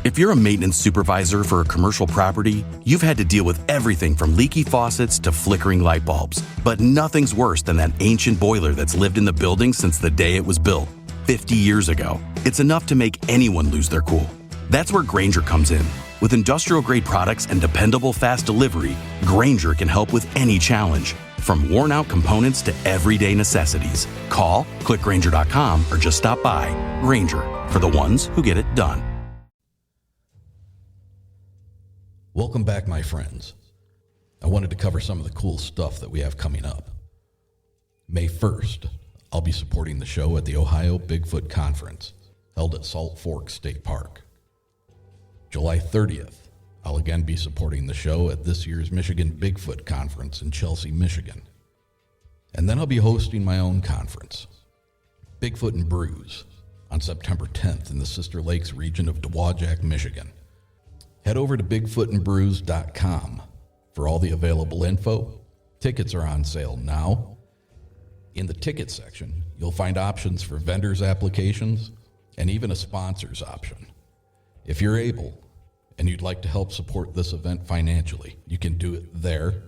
If you're a maintenance supervisor for a commercial property, you've had to deal with everything from leaky faucets to flickering light bulbs. But nothing's worse than that ancient boiler that's lived in the building since the day it was built, 50 years ago. It's enough to make anyone lose their cool. That's where Grainger comes in. With industrial-grade products and dependable fast delivery, Grainger can help with any challenge, from worn-out components to everyday necessities. Call, click Grainger.com, or just stop by. Grainger, for the ones who get it done. Welcome back, my friends. I wanted to cover some of the cool stuff that we have coming up. May 1st, I'll be supporting the show at the Ohio Bigfoot Conference, held at Salt Fork State Park. July 30th, I'll again be supporting the show at this year's Michigan Bigfoot Conference in Chelsea, Michigan. And then I'll be hosting my own conference, Bigfoot and Brews, on September 10th in the Sister Lakes region of Dowagiac, Michigan. Head over to bigfootandbrews.com for all the available info. Tickets are on sale now. In the ticket section, you'll find options for vendors' applications and even a sponsors option. If you're able and you'd like to help support this event financially, you can do it there,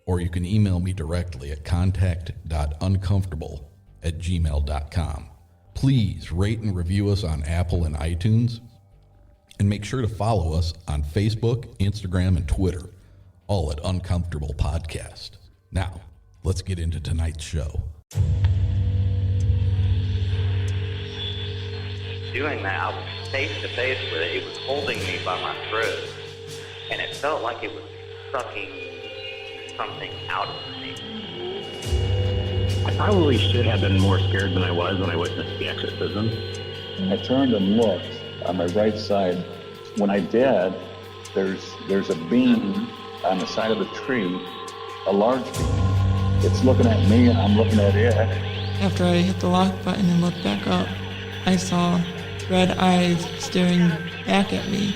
or you can email me directly at contact.uncomfortable@gmail.com. Please rate and review us on Apple and iTunes, and make sure to follow us on Facebook, Instagram, and Twitter, all at Uncomfortable Podcast. Now, let's get into tonight's show. Doing that, I was face to face with it. It was holding me by my throat, and it felt like it was sucking something out of me. I probably should have been more scared than I was when I witnessed the exorcism. I turned and looked on my right side. When I did, there's a beam on the side of the tree, a large beam. It's looking at me and I'm looking at it. After I hit the lock button and looked back up, I saw red eyes staring back at me.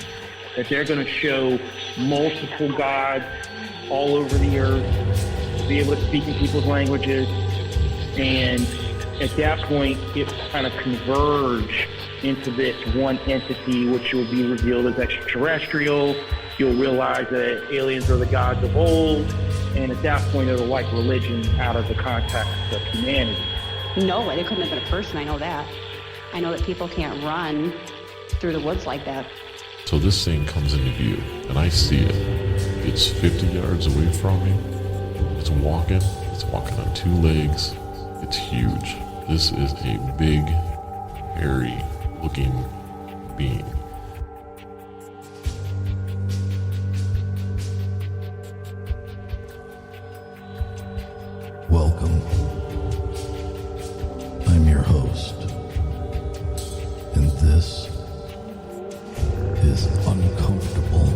That they're going to show multiple gods all over the earth, be able to speak in people's languages, and at that point, it kind of converge into this one entity, which will be revealed as extraterrestrial. You'll realize that aliens are the gods of old, and at that point, it'll wipe religion out of the context of humanity. No way, it couldn't have been a person, I know that. I know that people can't run through the woods like that. So this thing comes into view, and I see it. It's 50 yards away from me. It's walking on two legs. It's huge. This is a big, hairy-looking being. Welcome. I'm your host, and this is Uncomfortable.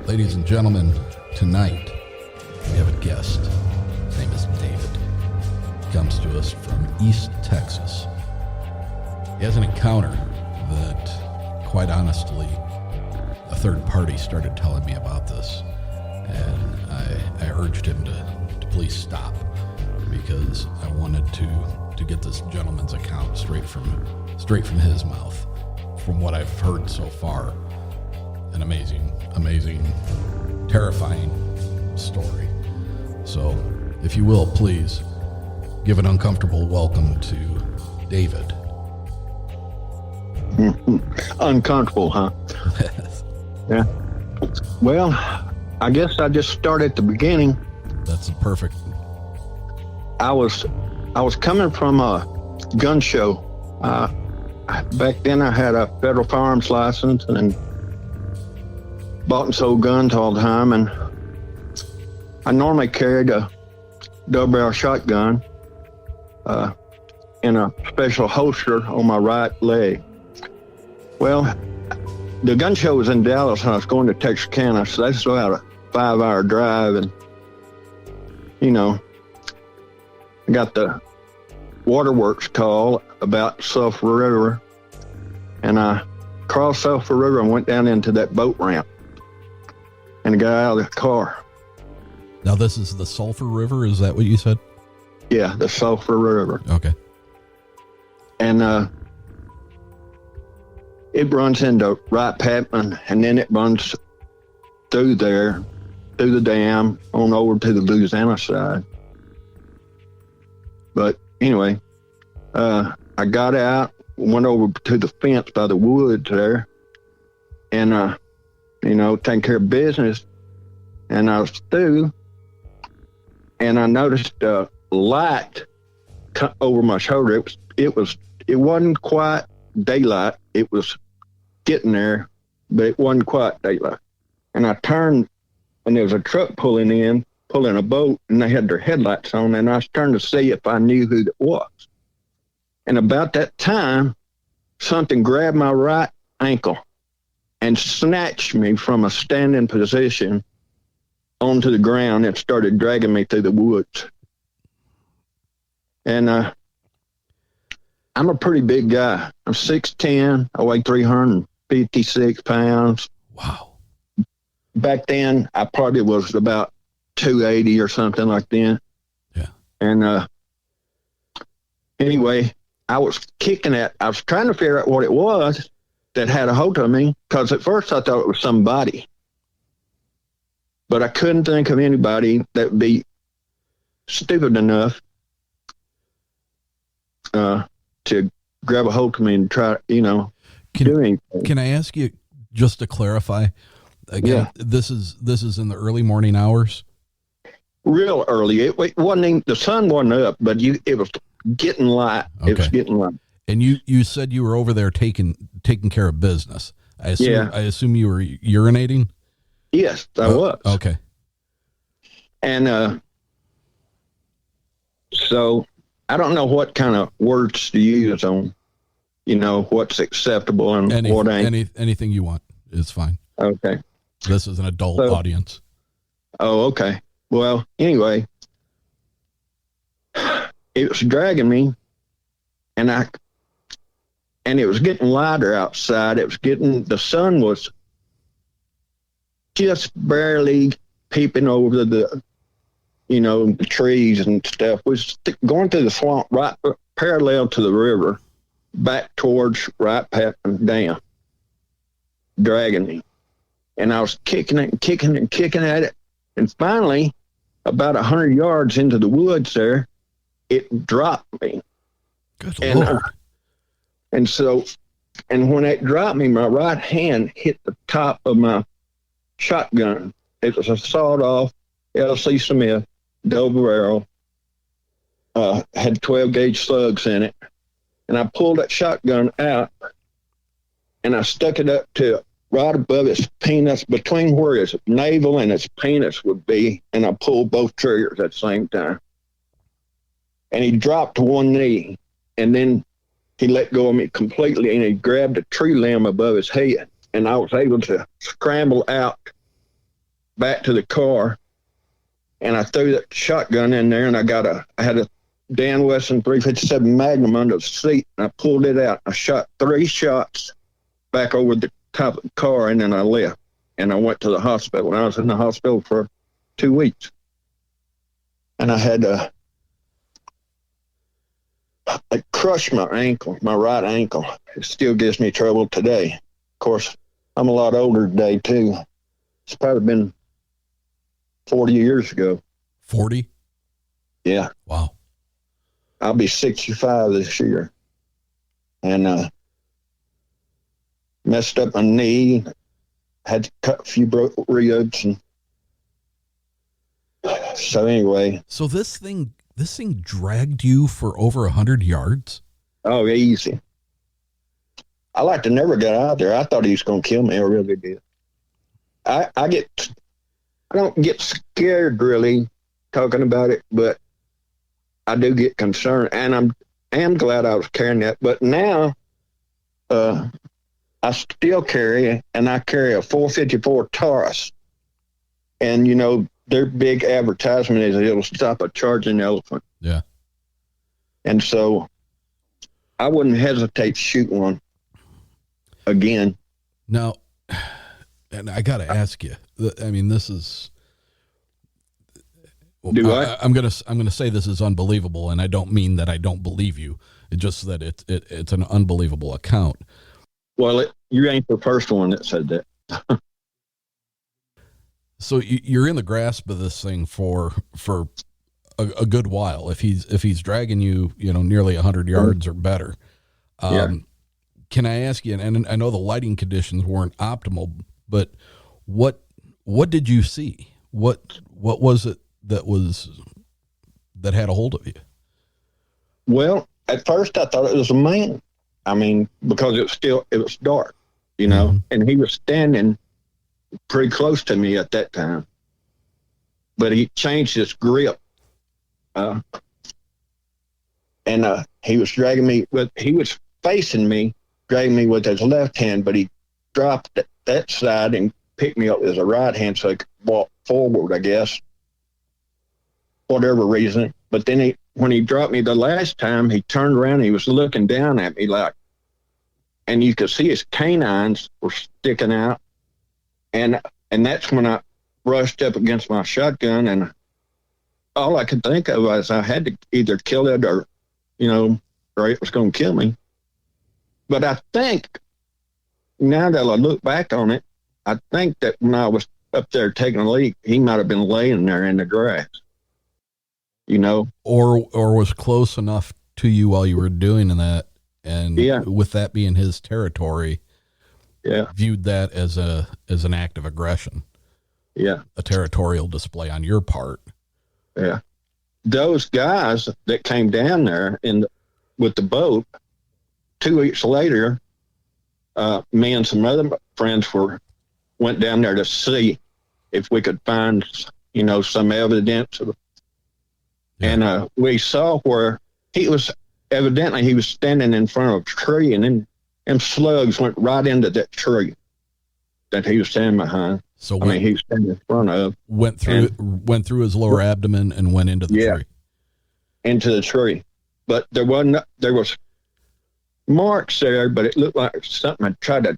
Ladies and gentlemen, tonight we have a guest. His name is David. He comes to us from East Texas. He has an encounter that, quite honestly, a third party started telling me about this, and I urged him to please stop, because I wanted to get this gentleman's account straight from his mouth. From what I've heard so far, an amazing, terrifying story. So, if you will, please give an uncomfortable welcome to David. Uncomfortable, huh? Yeah. Well, I guess I just start at the beginning. That's perfect. I was coming from a gun show. Back then I had a federal firearms license and bought and sold guns all the time, and I normally carried a double barrel shotgun in a special holster on my right leg. Well, the gun show was in Dallas and I was going to Texarkana, so that's about a 5-hour drive, and I got the waterworks call about Sulphur River, and I crossed Sulphur River and went down into that boat ramp and got out of the car. Now, this is the Sulphur River. Is that what you said? Yeah, the Sulphur River. Okay. And it runs into Wright Patman, and then it runs through there, through the dam, on over to the Louisiana side. But anyway, I got out, went over to the fence by the woods there, and, taking care of business. And I was through, and I noticed a light over my shoulder. It wasn't quite daylight. It was getting there, but it wasn't quite daylight. And I turned, and there was a truck pulling a boat, and they had their headlights on, and I was trying to see if I knew who it was. And about that time, something grabbed my right ankle and snatched me from a standing position onto the ground and started dragging me through the woods. And I'm a pretty big guy. I'm 6'10". I weigh 356 pounds. Wow. Back then, I probably was about 280 or something like that. Yeah. And anyway, I was trying to figure out what it was that had a hold of me, because at first I thought it was somebody. But I couldn't think of anybody that would be stupid enough to grab a hold of me and try, do anything. Can I ask you, just to clarify, again, this is in the early morning hours? Real early. It wasn't even, the sun wasn't up, but it was getting light. Okay. It was getting light. And you said you were over there taking care of business. I assume you were urinating? Yes, I was. Okay. And so I don't know what kind of words to use on, what's acceptable and what ain't. Anything you want is fine. Okay. This is an adult audience. Oh, okay. Well, anyway, it was dragging me, and it was getting lighter outside. The sun was just barely peeping over the trees and stuff. We was going through the swamp right parallel to the river, back towards Wright Patman Dam, dragging me. And I was kicking it and kicking and kicking at it. And finally, about 100 yards into the woods there, it dropped me. Good Lord. And when it dropped me, my right hand hit the top of my shotgun. It was a sawed-off L.C. Smith double barrel, had 12 gauge slugs in it. And I pulled that shotgun out, and I stuck it up to right above its penis, between where its navel and its penis would be, and I pulled both triggers at the same time. And he dropped to one knee, and then he let go of me completely, and he grabbed a tree limb above his head, and I was able to scramble out back to the car, and I threw that shotgun in there, and I had a Dan Wesson 357 Magnum under the seat, and I pulled it out. I shot 3 shots back over the top of the car, and then I left, and I went to the hospital. And I was in the hospital for 2 weeks, and I had I crushed my ankle, my right ankle. It still gives me trouble today. Of course, I'm a lot older today too. It's probably been 40 years ago. 40? Yeah. Wow. I'll be 65 this year. And messed up my knee, had to cut a few ribs, and so anyway. So this thing dragged you for over 100 yards? Oh, easy. I like to never get out there. I thought he was going to kill me. I really did. I don't get scared really talking about it, but I do get concerned, and I am glad I was carrying that. But now, I still carry, and I carry a 454 Taurus, and their big advertisement is it'll stop a charging elephant. Yeah. And so I wouldn't hesitate to shoot one again. Now, and I got to ask you, I mean, this is, I'm gonna say this is unbelievable, and I don't mean that I don't believe you. It's just that it's an unbelievable account. Well, you ain't the first one that said that. So you're in the grasp of this thing for a good while. If he's dragging you, nearly 100 yards or better. Can I ask you? And I know the lighting conditions weren't optimal, but what did you see? What was it that had a hold of you? Well, at first I thought it was a man. I mean, because it was dark, Mm-hmm. and he was standing pretty close to me at that time. But he changed his grip. And he was dragging me he was facing me, dragging me with his left hand, but he dropped that side and picked me up with his right hand so I could walk forward, I guess, whatever reason. But then when he dropped me the last time, he turned around and he was looking down at me and you could see his canines were sticking out. And that's when I brushed up against my shotgun, and all I could think of was I had to either kill it or it was going to kill me. But I think, now that I look back on it, I think that when I was up there taking a leak, he might have been laying there in the grass, Or was close enough to you while you were doing that, and with that being his territory, viewed that as an act of aggression. Yeah. A territorial display on your part. Yeah. Those guys that came down there with the boat, 2 weeks later, me and some other friends went down there to see if we could find, some evidence. And we saw where he was standing in front of a tree, and then them slugs went right into that tree that he was standing behind. So he was standing in front of. Went through his lower abdomen and went into the tree. Into the tree. But there was marks there, but it looked like something I tried to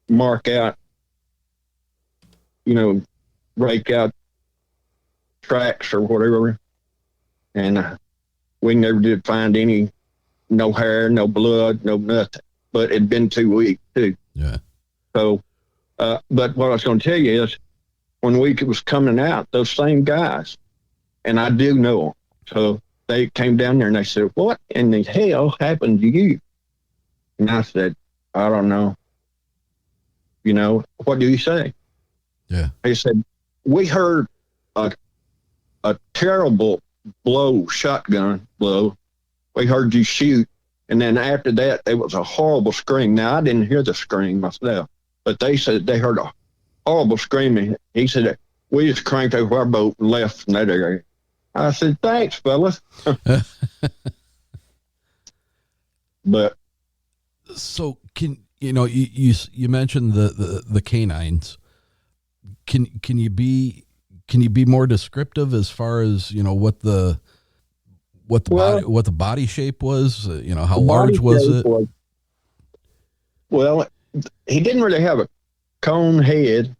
mark out, rake out tracks or whatever. And we never did find no hair, no blood, no nothing. But it'd been 2 weeks too. Yeah. So, but what I was going to tell you is, when we was coming out, those same guys, and I do know them. So they came down there and they said, "What in the hell happened to you?" And I said, "I don't know. What do you say?" Yeah. They said, "We heard a terrible shotgun blow. We heard you shoot. And then after that, there was a horrible scream." Now, I didn't hear the scream myself, but they said they heard a horrible screaming. He said, "We just cranked over our boat and left from that area." I said, "Thanks, fellas." But so you mentioned the canines. Can you be more descriptive as far as what the body shape was? How large was it? Well, he didn't really have a cone head.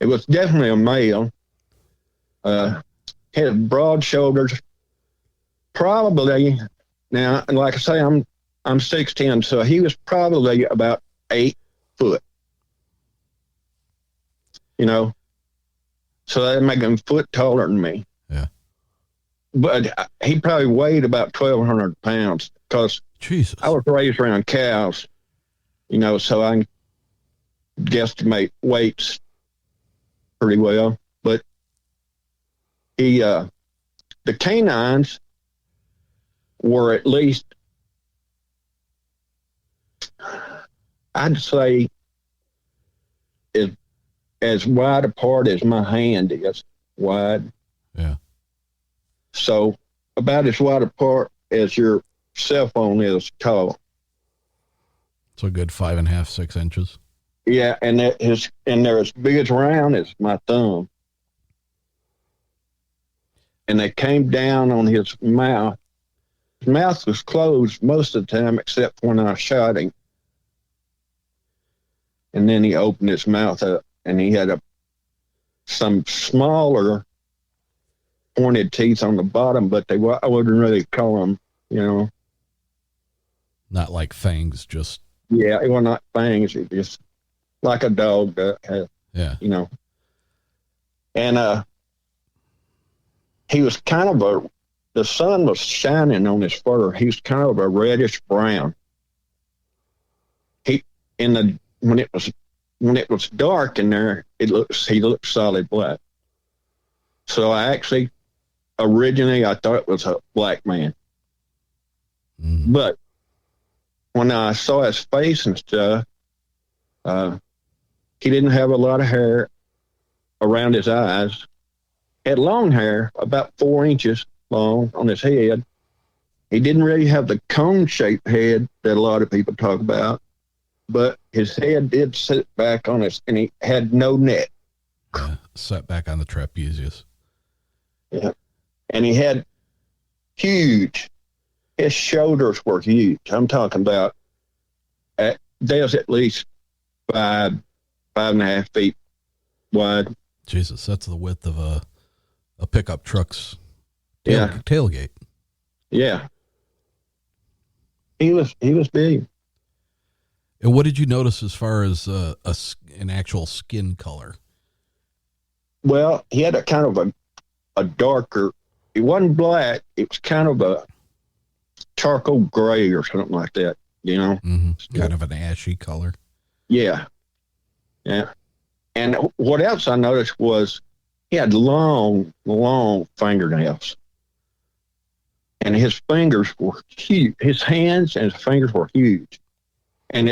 It was definitely a male. Had broad shoulders. Probably, now, like I say, I'm 6'10", so he was probably about 8 foot. So that'd make him a foot taller than me. Yeah. But he probably weighed about 1,200 pounds, because I was raised around cows, so I can guesstimate weights pretty well. But the canines were at least, I'd say, as wide apart as my hand is wide. Yeah. So about as wide apart as your cell phone is tall. So a good 5.5, 6 inches. Yeah, and they're as big as round as my thumb. And they came down on his mouth. His mouth was closed most of the time, except when I shot him. And then he opened his mouth up, and he had some smaller pointed teeth on the bottom, but I wouldn't really call them, Not like fangs, just. Yeah, it was not fangs. It just like a dog that has, Yeah. And he was kind of the sun was shining on his fur. He was kind of a reddish brown. When it was dark in there, he looked solid black. So originally I thought it was a black man. Mm. But when I saw his face and stuff, he didn't have a lot of hair around his eyes. Had long hair, about 4 inches long on his head. He didn't really have the cone-shaped head that a lot of people talk about, but his head did sit back on and he had no neck. Yeah, set back on the trapezius. Yeah. And he had his shoulders were huge. I'm talking about, there's at least 5.5 feet wide. Jesus, that's the width of a pickup truck's tailgate. Yeah. He was big. And what did you notice as far as an actual skin color? Well, he had a kind of a darker, it wasn't black, it was kind of a charcoal gray or something like that, Mm-hmm. Kind of an ashy color. Yeah. Yeah. And what else I noticed was he had long, long fingernails. And his fingers were huge. His hands and his fingers were huge. And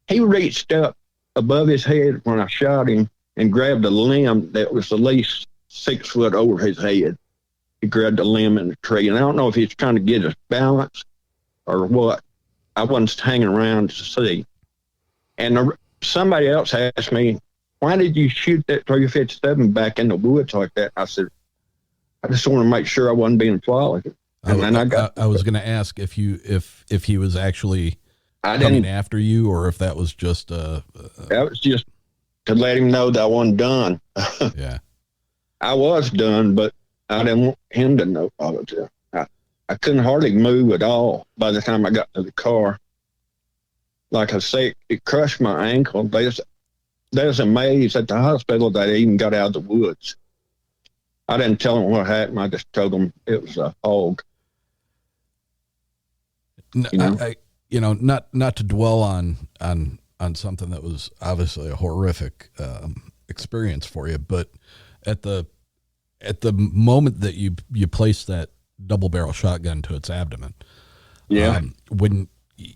he reached up above his head when I shot him and grabbed a limb that was at least 6 foot over his head. He grabbed a limb in the tree. And I don't know if he's trying to get his balance or what. I wasn't hanging around to see. And somebody else asked me, why did you shoot that 357 back in the woods like that? I said, I just want to make sure I wasn't being followed. And I was going to ask if he was actually coming after you, or if that was just that was just to let him know that I wasn't done. Yeah, I was done, but I didn't want him to know I was done. I couldn't hardly move at all by the time I got to the car. Like I say, it crushed my ankle. They was amazed at the hospital that I even got out of the woods. I didn't tell them what happened. I just told them it was a hog. Not to dwell on something that was obviously a horrific experience for you, but at the moment that you placed that double barrel shotgun to its abdomen, when you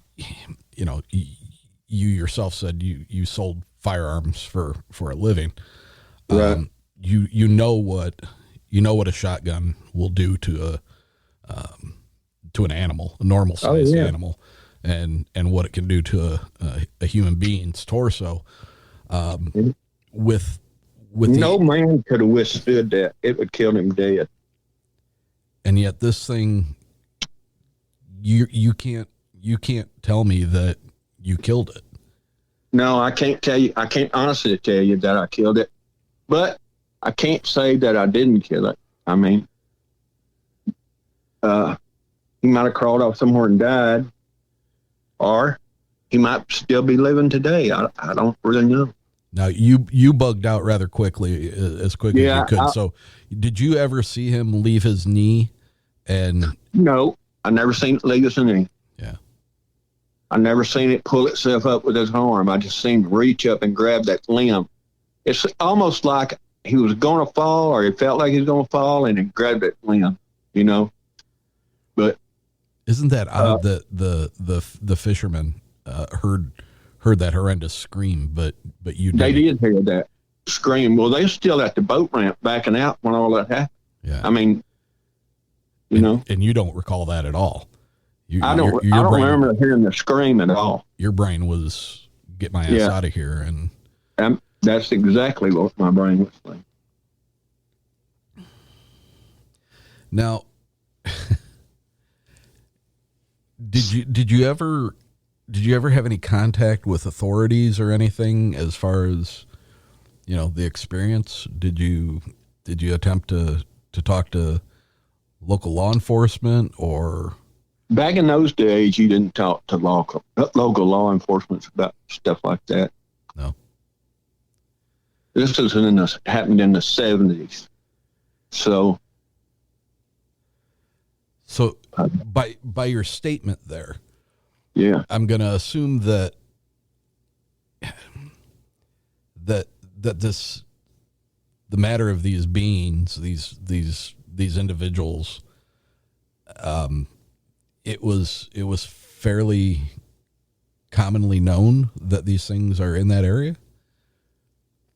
yourself said you sold firearms for a living, right. You know what a shotgun will do to an animal, a normal sized animal, and what it can do to a human being's torso. With no man could have withstood that. It would kill him dead. And yet this thing, you can't tell me that you killed it. No, I can't tell you. I can't honestly tell you that I killed it, but I can't say that I didn't kill it. I mean, he might have crawled off somewhere and died, or he might still be living today. I don't really know. Now you bugged out rather quickly, as quick as you could. So did you ever see him leave his knee? And no, I never seen it leave his knee. Yeah. I never seen it pull itself up with his arm. I just seen him reach up and grab that limb. It's almost like he was going to fall, or he felt like he was going to fall, and he grabbed that limb, But isn't that odd that the fishermen heard that horrendous scream, but you didn't? They did hear that scream. Well, they were still at the boat ramp backing out when all that happened. Yeah. I mean, and you don't recall that at all. I don't remember hearing the scream at all. Your brain was, get my ass out of here. And that's exactly what my brain was like. Now, did you ever have any contact with authorities or anything as far as, the experience? Did you attempt to to talk to local law enforcement, or? Back in those days, you didn't talk to local law enforcement about stuff like that. No. This was happened in the 70s. So by your statement there, yeah, I'm going to assume that this, the matter of these beings, these individuals, it was fairly commonly known that these things are in that area.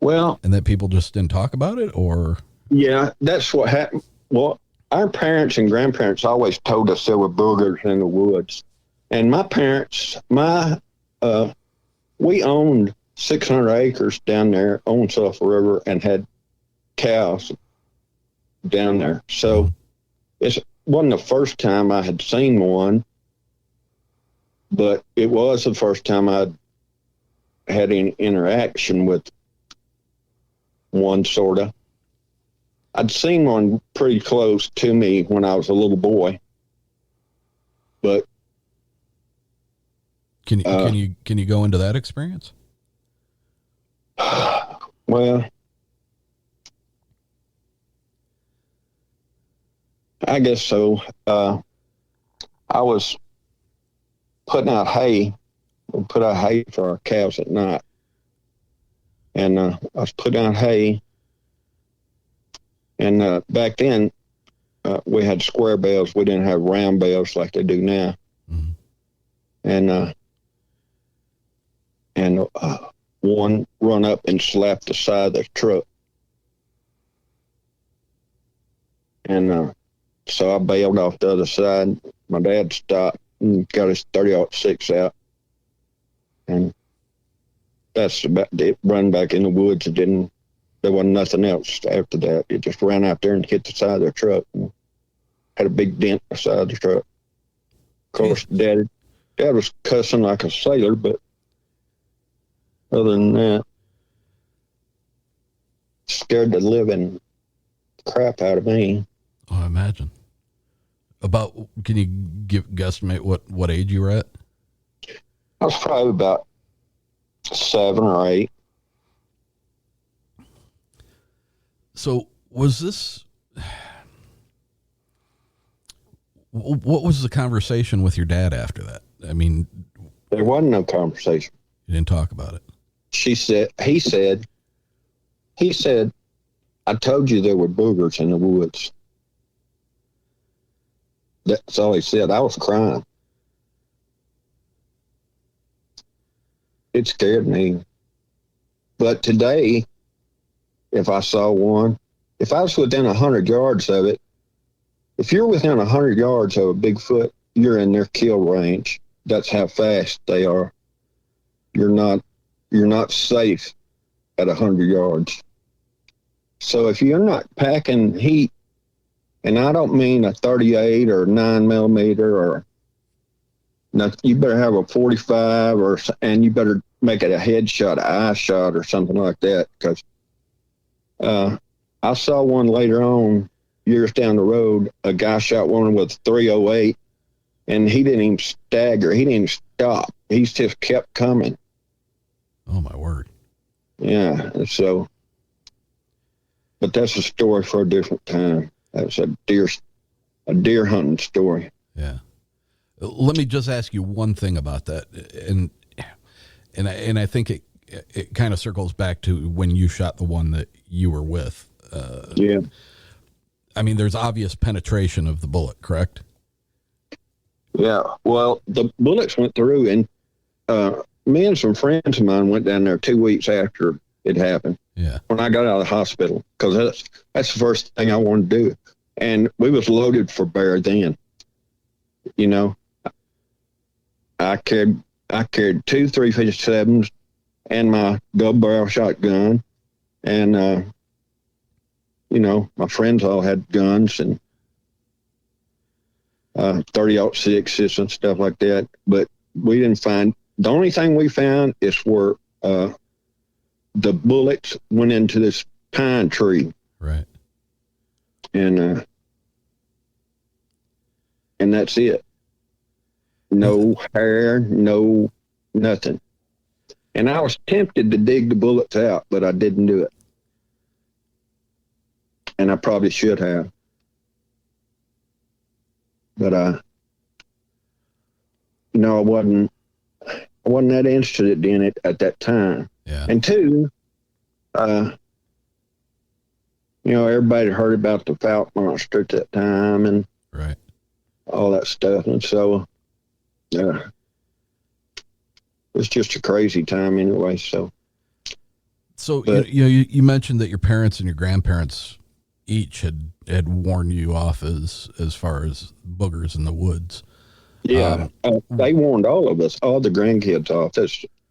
Well, and that people just didn't talk about it, or? Yeah, that's what happened. Well, our parents and grandparents always told us there were boogers in the woods. And my parents, we owned 600 acres down there on Sulphur River and had cows down there. So it wasn't the first time I had seen one, but it was the first time I'd had any interaction with one, sort of. I'd seen one pretty close to me when I was a little boy, but can you go into that experience? Well, I guess so. I was putting out hay. We put out hay for our cows at night, and I was putting out hay. And back then, we had square bales. We didn't have round bales like they do now. Mm-hmm. And one run up and slapped the side of the truck. And so I bailed off the other side. My dad stopped and got his 30-06 out. And that's about it. Run back in the woods and there wasn't nothing else after that. It just ran out there and hit the side of the truck and had a big dent in the side of the truck. Of course, Dad was cussing like a sailor, but other than that, scared the living crap out of me. Oh, I imagine. Can you guesstimate what age you were at? I was probably about 7 or 8. So was this, what was the conversation with your dad after that? I mean, there wasn't no conversation. You didn't talk about it. He said, I told you there were boogers in the woods. That's all he said. I was crying. It scared me. But today, if I saw one, if I was within 100 yards of it, if you're within 100 yards of a Bigfoot, you're in their kill range. That's how fast they are. You're not safe at 100 yards. So if you're not packing heat, and I don't mean a 38 or 9mm or nothing, you better have a 45 and you better make it a headshot, an eye shot or something like that. Because I saw one later on, years down the road, a guy shot one with 308 and he didn't even stagger. He didn't even stop. He just kept coming. Oh my word. Yeah. So, but that's a story for a different time. That was a deer hunting story. Yeah. Let me just ask you one thing about that. And I think it kind of circles back to when you shot the one that you were with. Yeah. I mean, there's obvious penetration of the bullet, correct? Yeah. Well, the bullets went through, and me and some friends of mine went down there 2 weeks after it happened. Yeah. When I got out of the hospital, because that's the first thing I wanted to do. And we was loaded for bear then. You know, I carried 2 357s and my double barrel shotgun, and you know, my friends all had guns and 30-06s and stuff like that. But we didn't find. The only thing we found is where the bullets went into this pine tree. Right. and that's it. No hair, no nothing. And I was tempted to dig the bullets out, but I didn't do it. And I probably should have. But I wasn't that interested in it at that time. Yeah. And two, everybody heard about the Fouke monster at that time and right, all that stuff. And so it was just a crazy time anyway. So you mentioned that your parents and your grandparents each had warned you off as far as boogers in the woods. Yeah, they warned all of us, all the grandkids off.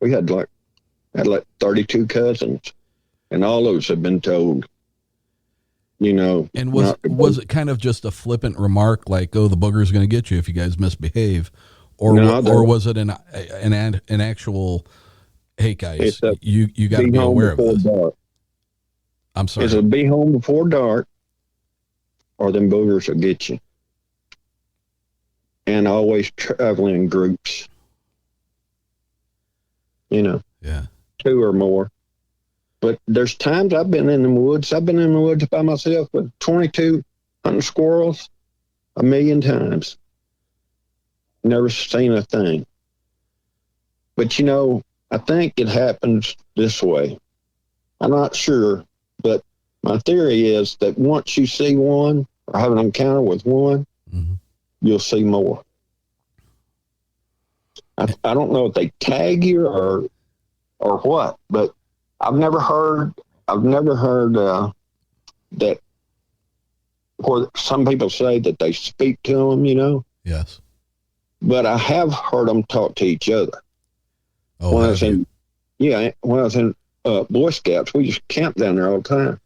We had like 32 cousins, and all of us had been told. And was it kind of just a flippant remark, like, "Oh, the booger's going to get you if you guys misbehave," or was it an actual, "Hey guys, you got to be aware of this"? Dark. I'm sorry. It'll be home before dark, or them boogers will get you. And always traveling in groups. Yeah. 2 or more. But there's times I've been in the woods. I've been in the woods by myself with 22 hunting squirrels 1,000,000 times. Never seen a thing. But I think it happens this way. I'm not sure, but my theory is that once you see one or have an encounter with one, mm-hmm. you'll see more. I don't know if they tag you or what, but I've never heard that where some people say that they speak to them, Yes. But I have heard them talk to each other. Oh, when I was in Boy Scouts, we just camped down there all the time,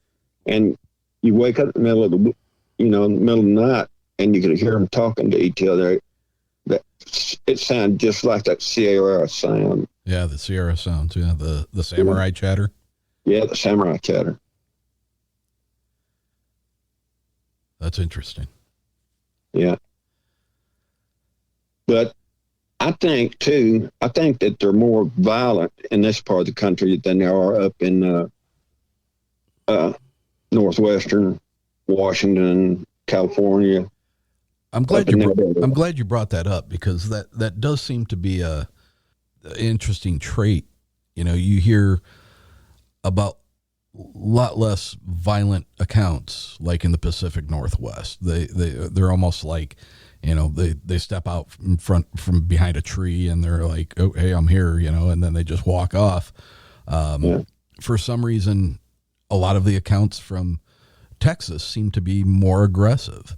and you wake up in the middle of the night, and you could hear them talking to each other. It sounded just like that Sierra sound. Yeah, the Sierra sounds. Yeah, the samurai chatter. Yeah, the samurai chatter. That's interesting. Yeah. But I think that they're more violent in this part of the country than they are up in northwestern Washington, California. I'm glad you brought that up, because that does seem to be a interesting trait. You hear about a lot less violent accounts, like in the Pacific Northwest. They're almost like, they step out from behind a tree and they're like, "Oh, hey, I'm here," and then they just walk off. For some reason, a lot of the accounts from Texas seem to be more aggressive.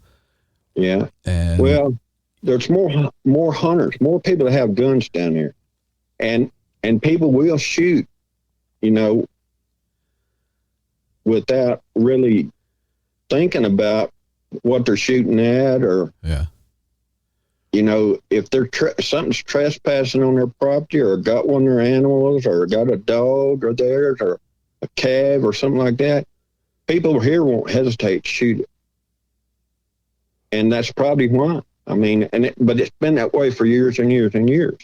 Yeah. And there's more hunters, more people that have guns down there, and people will shoot, without really thinking about what they're shooting at, or if they're something's trespassing on their property, or got one of their animals, or got a dog or theirs, or a calf or something like that. People here won't hesitate to shoot it. And that's probably why. I mean, but it's been that way for years and years and years.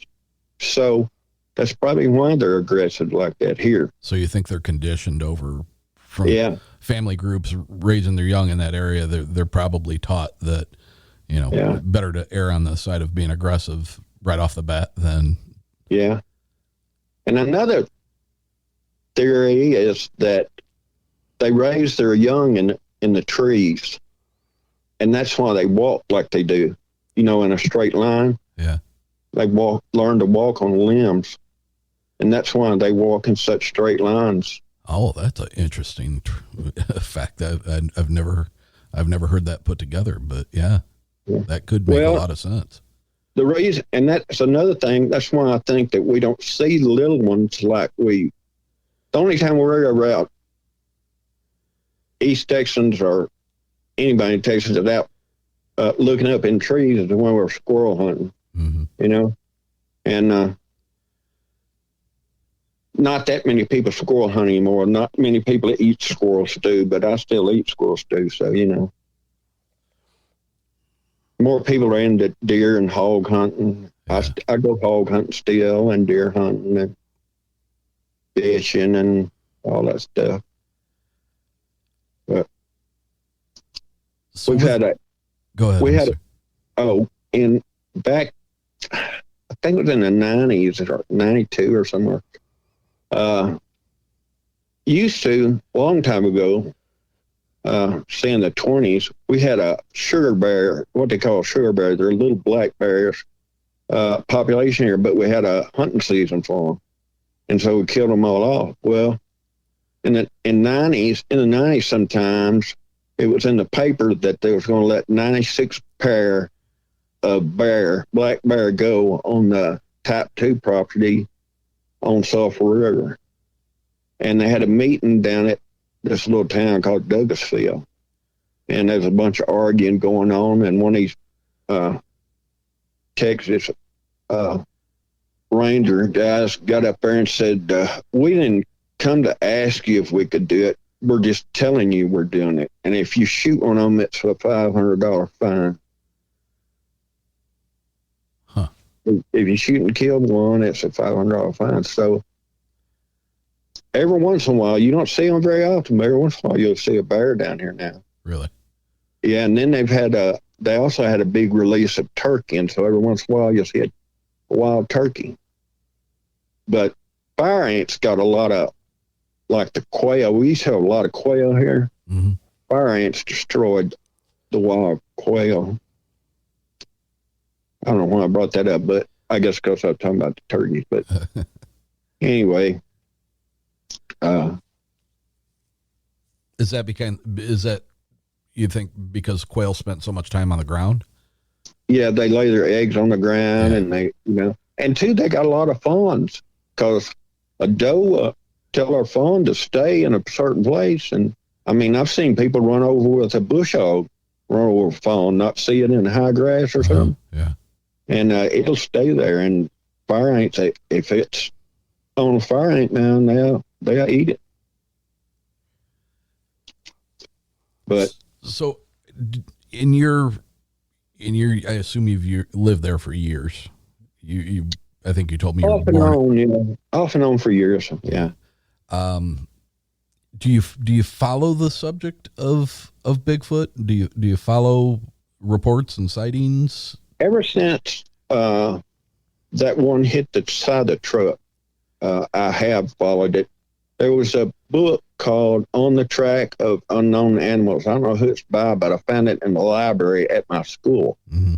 So that's probably why they're aggressive like that here. So you think they're conditioned over from family groups raising their young in that area? They're probably taught that, better to err on the side of being aggressive right off the bat than. Yeah. And another theory is that they raise their young in the trees. And that's why they walk like they do, in a straight line. Yeah. They learn to walk on limbs. And that's why they walk in such straight lines. Oh, that's an interesting fact. I've never heard that put together, but that could make a lot of sense. The reason, and that's another thing, that's why I think that we don't see the little ones like the only time we're around East Texans or anybody in Texas is out looking up in trees is when we're squirrel hunting, and not that many people squirrel hunt anymore. Not many people that eat squirrel stew, but I still eat squirrel stew. So, more people are into deer and hog hunting. Yeah. I go hog hunting still, and deer hunting and fishing and all that stuff. But So we've had a go ahead. we I'm had sorry. in back, I think it was in the 90s or 92 or somewhere. Used to, a long time ago, say in the 20s, we had a sugar bear, what they call sugar bears. They're little black bears, population here, but we had a hunting season for them. And so we killed them all off. Well, in the 90s sometimes, it was in the paper that they was going to let 96 pair of black bear go on the type 2 property on Sulphur River. And they had a meeting down at this little town called Douglasville. And there's a bunch of arguing going on. And one of these Texas ranger guys got up there and said, we didn't come to ask you if we could do it. We're just telling you we're doing it. And if you shoot one of them, it's a $500 fine. Huh. If you shoot and kill one, it's a $500 fine. So every once in a while, you don't see them very often, but every once in a while, you'll see a bear down here now. Really? Yeah, and then they also had a big release of turkey, and so every once in a while, you'll see a wild turkey. But fire ants got a lot of, like the quail. We used to have a lot of quail here. Mm-hmm. Fire ants destroyed the wild quail. I don't know why I brought that up, but I guess because I was talking about the turkeys. But anyway, is that you think because quail spent so much time on the ground? Yeah, they lay their eggs on the ground, and they, and two, they got a lot of fawns because a doe tell her fawn to stay in a certain place. And I mean, I've seen people run over with a bush hog, run over a fawn, not see it in the high grass or something. Yeah. And it'll stay there. And fire ants, if it's on a fire ant mound, they'll eat it. But so in your, I assume you've lived there for years. I think you told me off and on, off and on for years. Yeah. Do you follow the subject of Bigfoot? Do you follow reports and sightings? Ever since that one hit the side of the truck, I have followed it. There was a book called On the Track of Unknown Animals. I don't know who it's by, but I found it in the library at my school. Mm-hmm.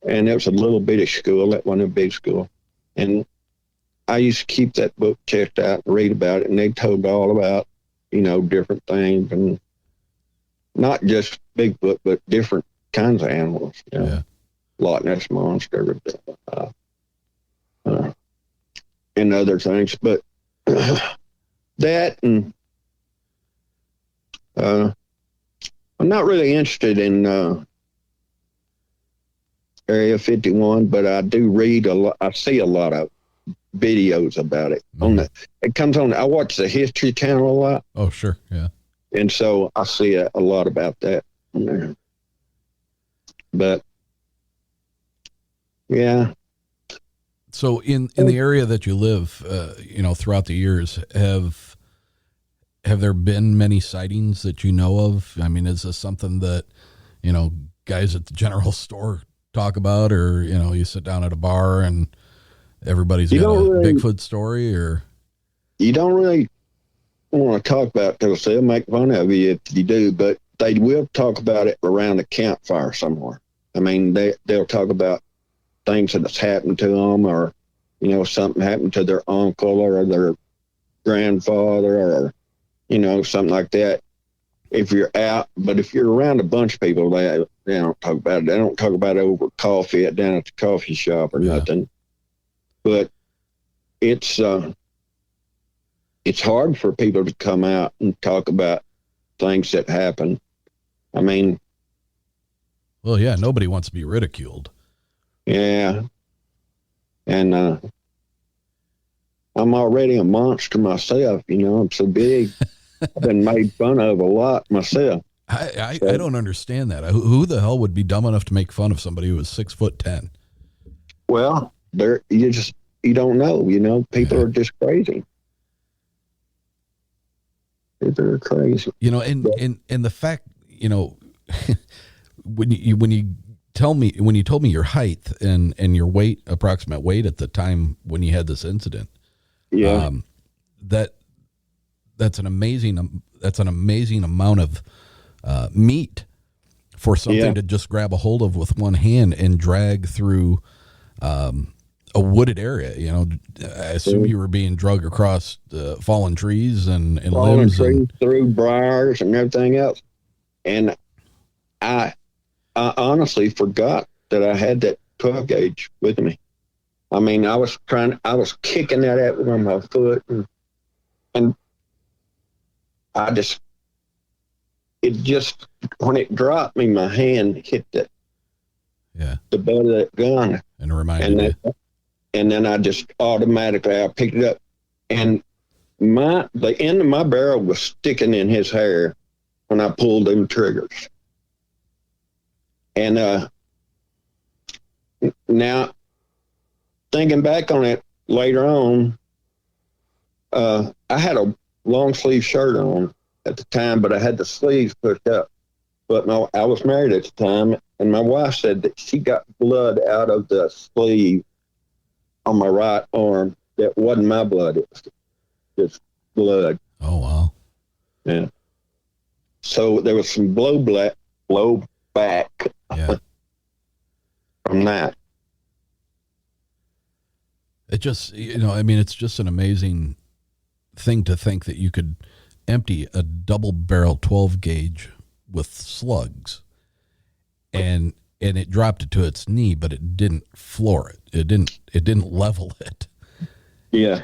And it was a little bitty school. That wasn't a big school. And I used to keep that book checked out and read about it. And they told all about, different things. And not just Bigfoot, but different kinds of animals. Yeah. Loch Ness Monster, and other things. But that and I'm not really interested in Area 51, but I do read a lot. I see a lot of videos about it. Mm-hmm. It comes on. I watch the History Channel a lot. Oh, sure, yeah. And so I see a lot about that on there. But yeah. So in the area that you live, throughout the years, have there been many sightings that you know of? I mean, is this something that, guys at the general store talk about, or, you sit down at a bar and everybody's got a Bigfoot story, or? You don't really want to talk about it because they'll make fun of you if you do, but they will talk about it around a campfire somewhere. I mean, they'll talk about things that's happened to them, or, something happened to their uncle or their grandfather, or, something like that. If you're out, but if you're around a bunch of people, they don't talk about it. They don't talk about it over coffee down at the coffee shop or nothing. But it's hard for people to come out and talk about things that happen. I mean, well, yeah, nobody wants to be ridiculed. Yeah. And I'm already a monster myself, I'm so big. I've been made fun of a lot myself. I don't understand that. Who the hell would be dumb enough to make fun of somebody who was 6'10"? Well, you don't know. People are just crazy. People are crazy. And the fact, when you told me your height and your approximate weight at the time when you had this incident, yeah, that's an amazing amount of meat for something to just grab a hold of with one hand and drag through a wooded area. I assume you were being dragged across fallen trees and limbs and through briars and everything else. And I honestly forgot that I had that 12 gauge with me. I mean, I was kicking that at with my foot, and when it dropped me, my hand hit the butt of that gun, and reminded you. And then I just automatically I picked it up, and the end of my barrel was sticking in his hair when I pulled them triggers. And now, thinking back on it later on, I had a long sleeve shirt on at the time, but I had the sleeves pushed up. But I was married at the time, and my wife said that she got blood out of the sleeve on my right arm. That wasn't my blood; it was just blood. Oh wow! Yeah. So there was some blowback from that. It just, it's just an amazing thing to think that you could empty a double barrel 12 gauge with slugs and it dropped it to its knee, but it didn't floor it. It didn't level it. Yeah.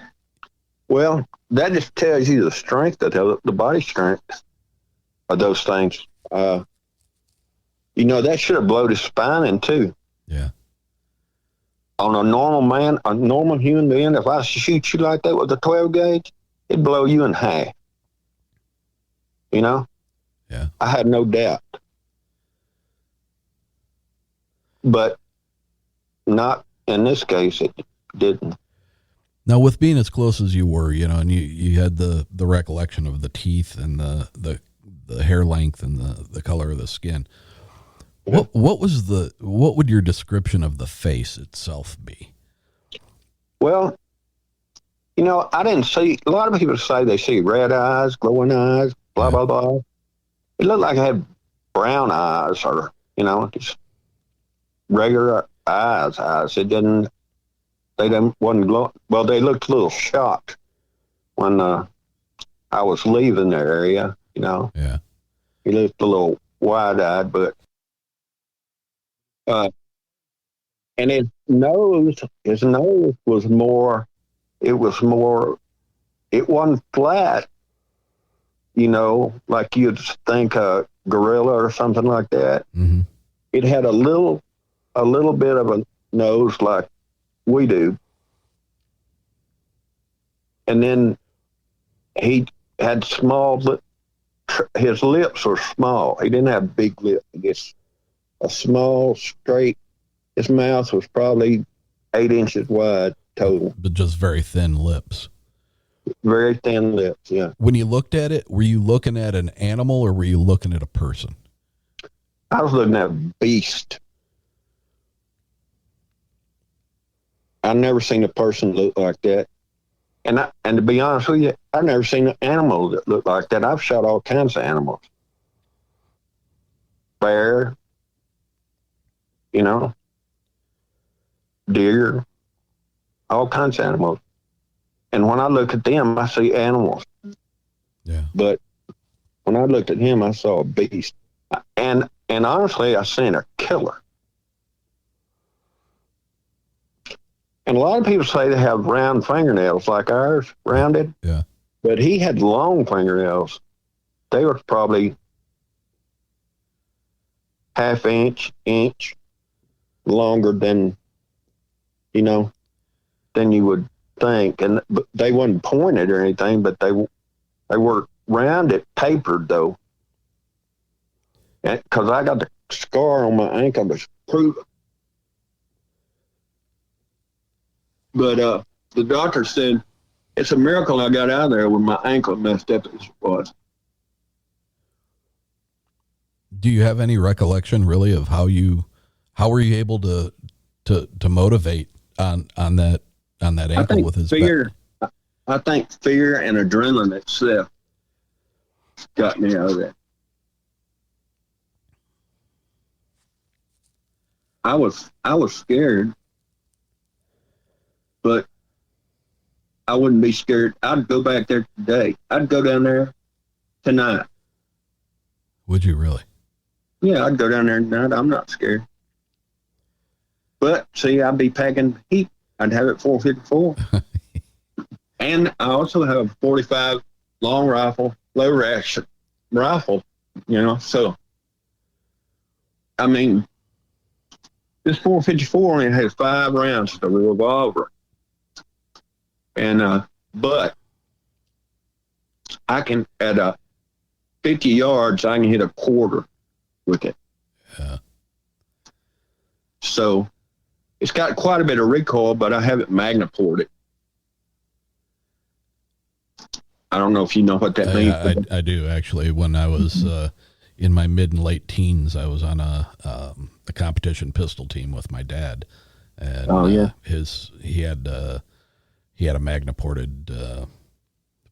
Well, that just tells you the strength of the body strength of those things. That should have blown his spine in too. Yeah. On a normal human being, if I shoot you like that with a 12 gauge, it'd blow you in half. Yeah. I had no doubt. But not in this case, it didn't. Now, with being as close as you were, and you had the recollection of the teeth and the hair length and the color of the skin. What would your description of the face itself be? Well, I didn't see, a lot of people say they see red eyes, glowing eyes, blah, blah, blah. It looked like I had brown eyes or, just regular eyes. Wasn't glowing. Well, they looked a little shocked when I was leaving the area, Yeah. He looked a little wide-eyed, but and his nose was more, it wasn't flat, like you'd think a gorilla or something like that. Mm-hmm. It had a little bit of a nose like we do. And then he had his lips were small. He didn't have big lips. Just a small, straight. His mouth was probably 8 inches wide total. But just very thin lips. Very thin lips, yeah. When you looked at it, were you looking at an animal or were you looking at a person? I was looking at a beast. I've never seen a person look like that. And to be honest with you, I've never seen an animal that looked like that. I've shot all kinds of animals. Bear, deer, all kinds of animals. And when I look at them, I see animals. Yeah. But when I looked at him, I saw a beast. And honestly, I seen a killer. And a lot of people say they have round fingernails like ours, rounded. Yeah. But he had long fingernails. They were probably half inch longer than you would think. And they weren't pointed or anything, but they were rounded, tapered though. because I got the scar on my ankle to prove it. But the doctor said it's a miracle I got out of there when my ankle messed up as it was. Do you have any recollection really of how were you able to motivate on that ankle with his fear? I think fear and adrenaline itself got me out of that. I was scared, but I wouldn't be scared. I'd go back there today. I'd go down there tonight. Would you really? Yeah, I'd go down there tonight. I'm not scared. But see, I'd be packing heat. I'd have it 454. And I also have a 45 long rifle, low ration rifle, so I mean, this 454 only has 5 rounds to the revolver. And but I can at 50 yards I can hit a quarter with it. Yeah. So it's got quite a bit of recoil, but I haven't magna-ported it. I don't know if you know what that means. I do, actually. When I was in my mid and late teens, I was on a competition pistol team with my dad. And he had a magna-ported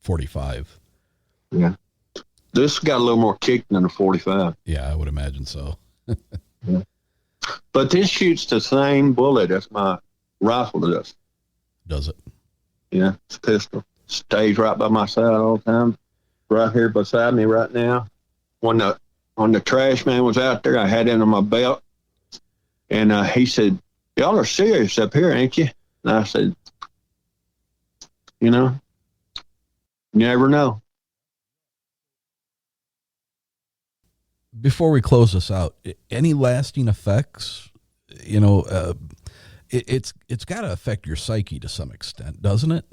45. Yeah. This got a little more kick than a 45. Yeah, I would imagine so. Yeah. But this shoots the same bullet as my rifle does. Does it? Yeah, it's a pistol. Stays right by my side all the time. Right here beside me right now. When the trash man was out there, I had it on my belt. And he said, "Y'all are serious up here, ain't you?" And I said, "You never know." Before we close this out, any lasting effects? It's got to affect your psyche to some extent, doesn't it?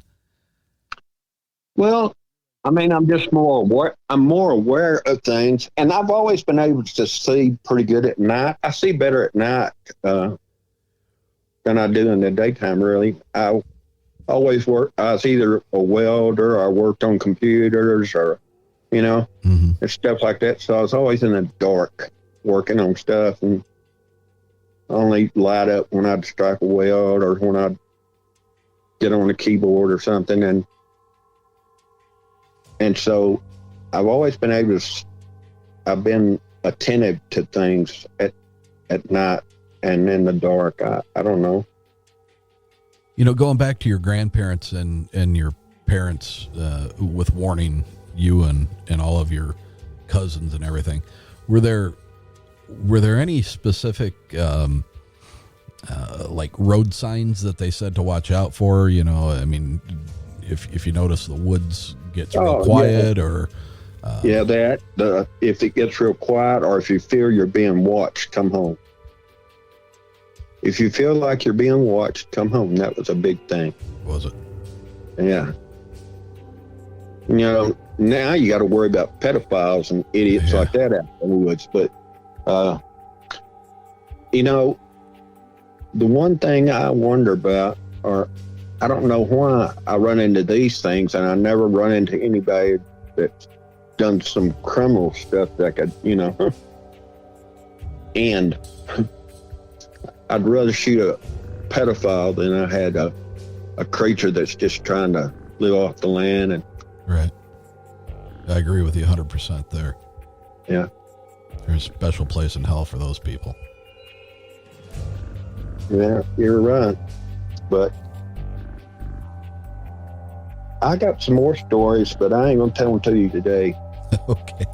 Well, I mean, I'm just more aware. I'm more aware of things, and I've always been able to see pretty good at night. I see better at night than I do in the daytime. Really, I always work. I was either a welder, or I worked on computers, or and stuff like that. So I was always in the dark working on stuff, and only light up when I'd strike a weld or when I'd get on the keyboard or something. And so I've always been able to, I've been attentive to things at night and in the dark. I don't know. Going back to your grandparents and your parents with warning you and all of your cousins and everything, were there any specific like road signs that they said to watch out for? I mean, if you notice the woods gets real quiet, or if it gets real quiet, or if you feel you're being watched, come home. If you feel like you're being watched, come home. That was a big thing. Was it? Yeah. Now you got to worry about pedophiles and idiots like that out in the woods. But, the one thing I wonder about, or I don't know why I run into these things, and I never run into anybody that's done some criminal stuff that could, and I'd rather shoot a pedophile than I had a creature that's just trying to live off the land. And right. I agree with you 100% there. Yeah. There's a special place in hell for those people. Yeah, you're right. But I got some more stories, but I ain't going to tell them to you today. Okay.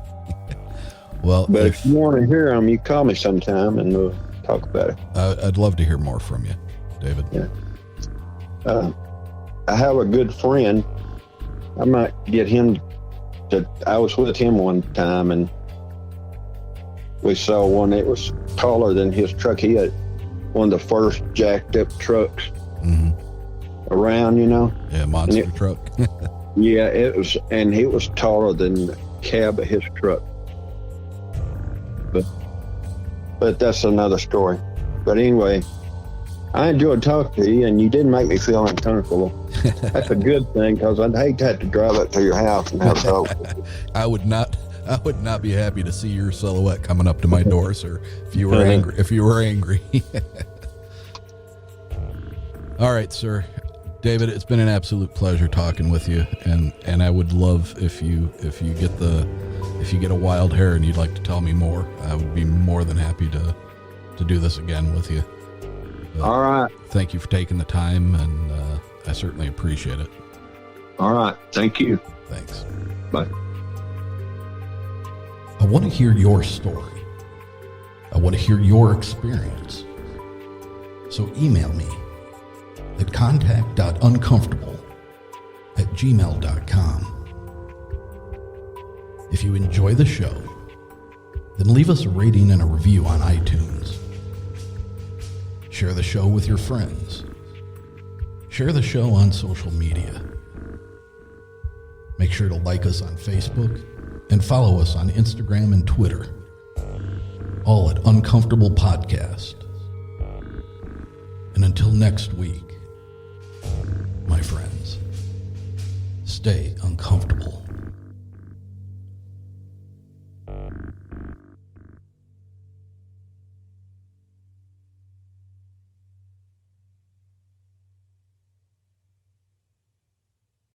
Well, but if you want to hear them, you call me sometime and we'll talk about it. I'd love to hear more from you, David. Yeah. I have a good friend. I might get him I was with him one time, and we saw one that was taller than his truck. He had one of the first jacked up trucks around, Yeah, monster truck. Yeah, it was, and he was taller than the cab of his truck. But but that's another story. But anyway, I enjoyed talking to you, and you didn't make me feel uncomfortable. That's a good thing, because I'd hate to have to drive up to your house and have to talk with you. I would not be happy to see your silhouette coming up to my door, sir. If you were angry. All right, sir. David, it's been an absolute pleasure talking with you, and I would love if you get a wild hair and you'd like to tell me more. I would be more than happy to do this again with you. But all right. Thank you for taking the time, and I certainly appreciate it. All right. Thank you. Thanks. Bye. I want to hear your story. I want to hear your experience. So email me at contact.uncomfortable@gmail.com. If you enjoy the show, then leave us a rating and a review on iTunes. Share the show with your friends. Share the show on social media. Make sure to like us on Facebook and follow us on Instagram and Twitter, all at Uncomfortable Podcast. And until next week, my friends, stay uncomfortable.